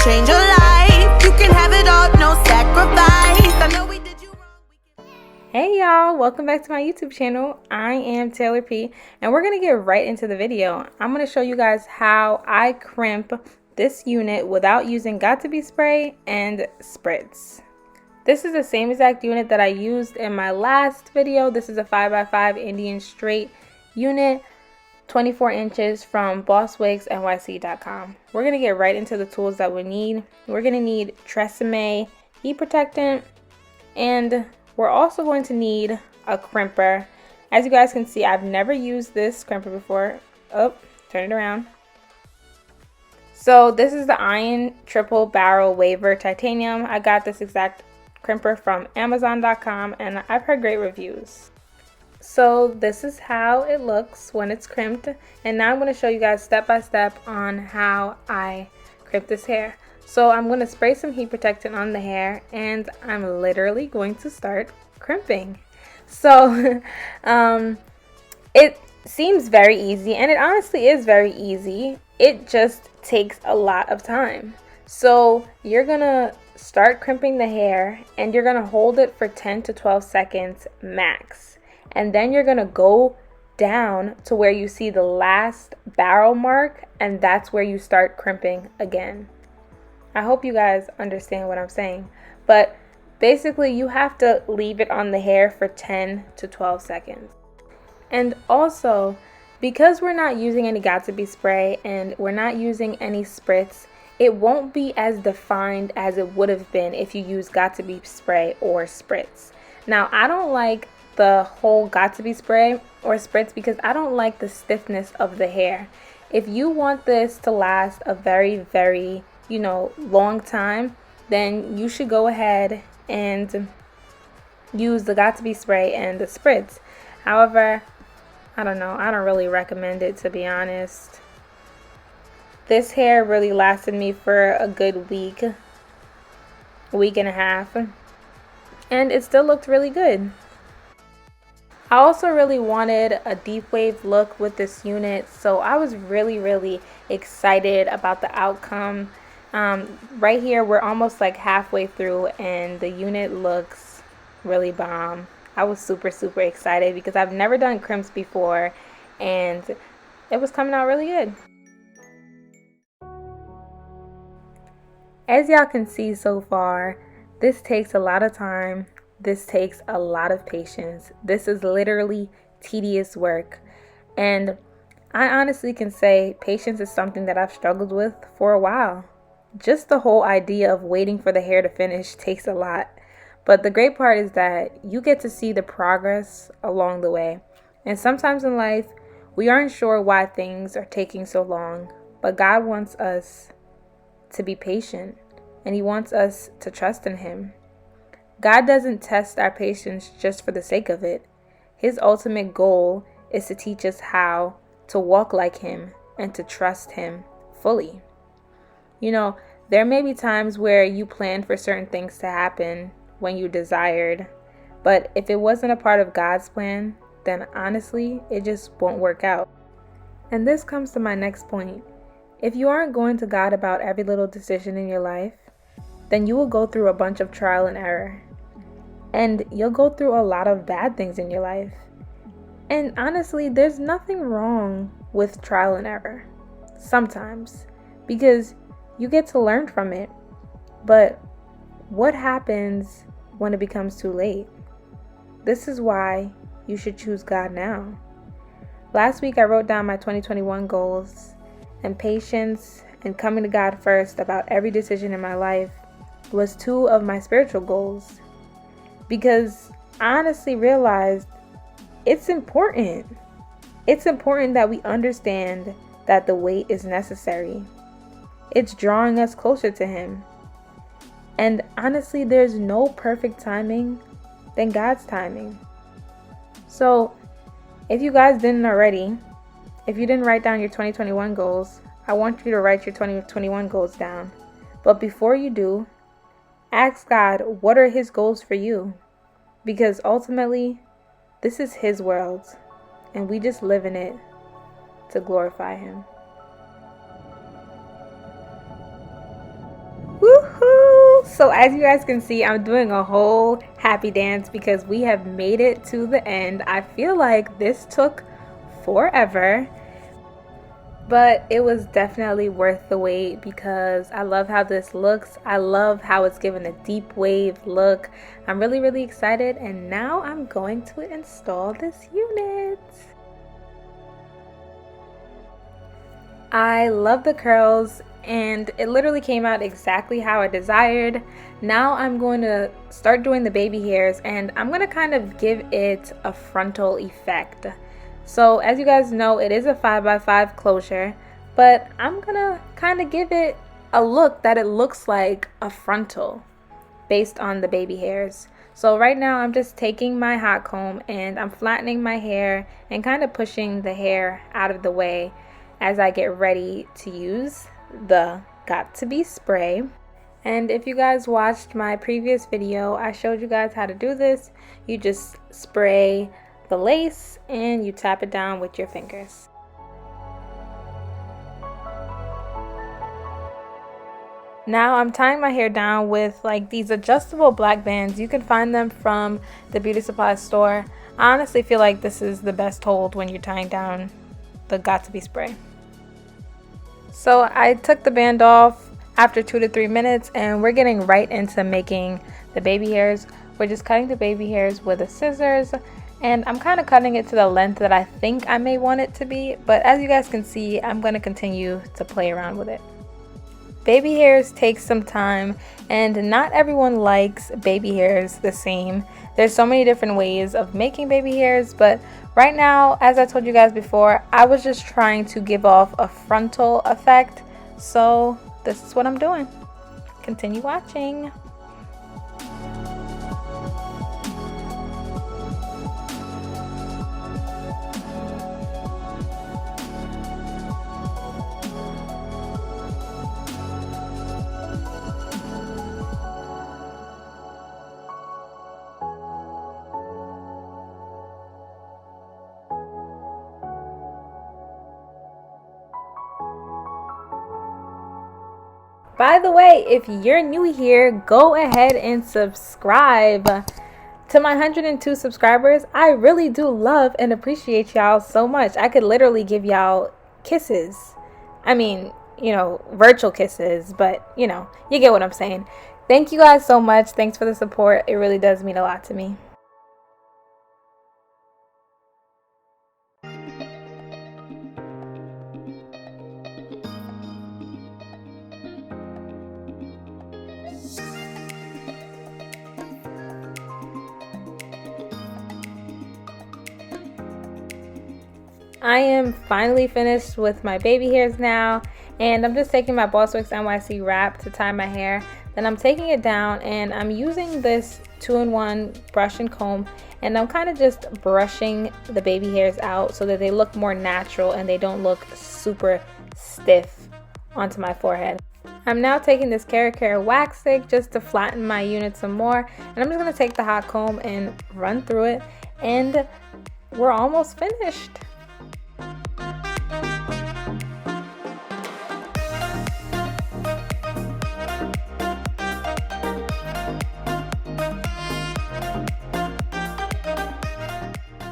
change your life. You can have it all, no sacrifice. I know we did you wrong. Hey y'all, welcome back to my YouTube channel. I am Taylor P, and we're going to get right into the video. I'm going to show you guys how I crimp this unit without using Got2b spray and Spritz. This is the same exact unit that I used in my last video. This is a 5x5 Indian straight unit, 24 inches from bosswigsnyc.com. We're going to get right into the tools that we need. We're going to need Tresemme heat protectant, and we're also going to need a crimper. As you guys can see, I've never used this crimper before. Oh, turn it around. So this is the Iron Triple Barrel Waver Titanium. I got this exact crimper from Amazon.com, and I've heard great reviews. So this is how it looks when it's crimped, and now I'm going to show you guys step by step on how I crimp this hair. So I'm going to spray some heat protectant on the hair, and I'm literally going to start crimping. So it seems very easy, and it honestly is very easy. It just takes a lot of time. So you're going to start crimping the hair, and you're going to hold it for 10 to 12 seconds max. And then you're going to go down to where you see the last barrel mark, and that's where you start crimping again. I hope you guys understand what I'm saying. But basically, you have to leave it on the hair for 10 to 12 seconds. And also, because we're not using any Got2b spray and we're not using any Spritz, it won't be as defined as it would have been if you use Got2b spray or Spritz. Now, I don't like the whole Got2b spray or Spritz because I don't like the stiffness of the hair. If you want this to last a very long time, then you should go ahead and use the Got2b spray and the Spritz. However, I don't know, I don't really recommend it, to be honest. This hair really lasted me for a good week and a half, and it still looked really good. I also really wanted a deep wave look with this unit, so I was really excited about the outcome. Right here, we're almost like halfway through, and the unit looks really bomb. I was super excited because I've never done crimps before, and it was coming out really good. As y'all can see so far, this takes a lot of time. This takes a lot of patience. This is literally tedious work. And I honestly can say patience is something that I've struggled with for a while. Just the whole idea of waiting for the hair to finish takes a lot. But the great part is that you get to see the progress along the way. And sometimes in life, we aren't sure why things are taking so long. But God wants us to be patient, and He wants us to trust in Him. God doesn't test our patience just for the sake of it. His ultimate goal is to teach us how to walk like Him and to trust Him fully. You know, there may be times where you planned for certain things to happen when you desired, but if it wasn't a part of God's plan, then honestly, it just won't work out. And this comes to my next point. If you aren't going to God about every little decision in your life, then you will go through a bunch of trial and error. And you'll go through a lot of bad things in your life. And honestly, there's nothing wrong with trial and error. Sometimes. Because you get to learn from it. But what happens when it becomes too late? This is why you should choose God now. Last week I wrote down my 2021 goals, and patience and coming to God first about every decision in my life was two of my spiritual goals. Because I honestly realized it's important. It's important that we understand that the wait is necessary. It's drawing us closer to Him. And honestly, there's no perfect timing than God's timing. So, if you guys didn't already, if you didn't write down your 2021 goals, I want you to write your 2021 goals down. But before you do, ask God, what are His goals for you? Because ultimately, this is His world, and we just live in it to glorify Him. So as you guys can see, I'm doing a whole happy dance because we have made it to the end. I feel like this took forever, but it was definitely worth the wait because I love how this looks. I love how it's given a deep wave look. I'm really excited, and now I'm going to install this unit. I love the curls, and it literally came out exactly how I desired. Now I'm going to start doing the baby hairs, and I'm going to kind of give it a frontal effect. So as you guys know, it is a 5x5 closure, but I'm going to kind of give it a look that it looks like a frontal based on the baby hairs. So right now I'm just taking my hot comb and I'm flattening my hair and kind of pushing the hair out of the way as I get ready to use the Got To Be spray. And if you guys watched my previous video, I showed you guys how to do this. You just spray the lace and you tap it down with your fingers. Now I'm tying my hair down with like these adjustable black bands. You can find them from the beauty supply store. I honestly feel like this is the best hold when you're tying down the Got To Be spray. So I took the band off after 2 to 3 minutes, and we're getting right into making the baby hairs. We're just cutting the baby hairs with the scissors, and I'm kind of cutting it to the length that I think I may want it to be, but as you guys can see, I'm going to continue to play around with it. Baby hairs take some time, and not everyone likes baby hairs the same. There's so many different ways of making baby hairs, but right now, as I told you guys before, I was just trying to give off a frontal effect, so this is what I'm doing. Continue watching. By the way, if you're new here, go ahead and subscribe. To my 102 subscribers, I really do love and appreciate y'all so much. I could literally give y'all kisses. I mean, you know, virtual kisses, but you know, you get what I'm saying. Thank you guys so much. Thanks for the support. It really does mean a lot to me. I am finally finished with my baby hairs now, and I'm just taking my Boss Wax NYC wrap to tie my hair. Then I'm taking it down and I'm using this 2-in-1 brush and comb, and I'm kind of just brushing the baby hairs out so that they look more natural and they don't look super stiff onto my forehead. I'm now taking this Care wax stick just to flatten my unit some more, and I'm just going to take the hot comb and run through it, and we're almost finished.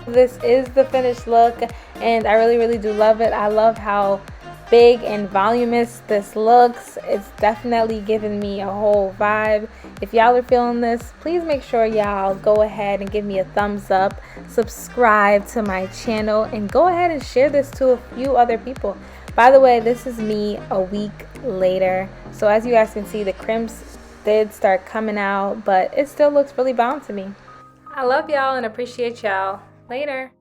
This is the finished look, and I really do love it. I love how big and voluminous this looks. It's definitely giving me a whole vibe. If y'all are feeling this, please make sure y'all go ahead and give me a thumbs up, subscribe to my channel, and go ahead and share this to a few other people. By the way, this is me a week later, so as you guys can see, the crimps did start coming out, but it still looks really bomb to me. I love y'all and appreciate y'all. Later.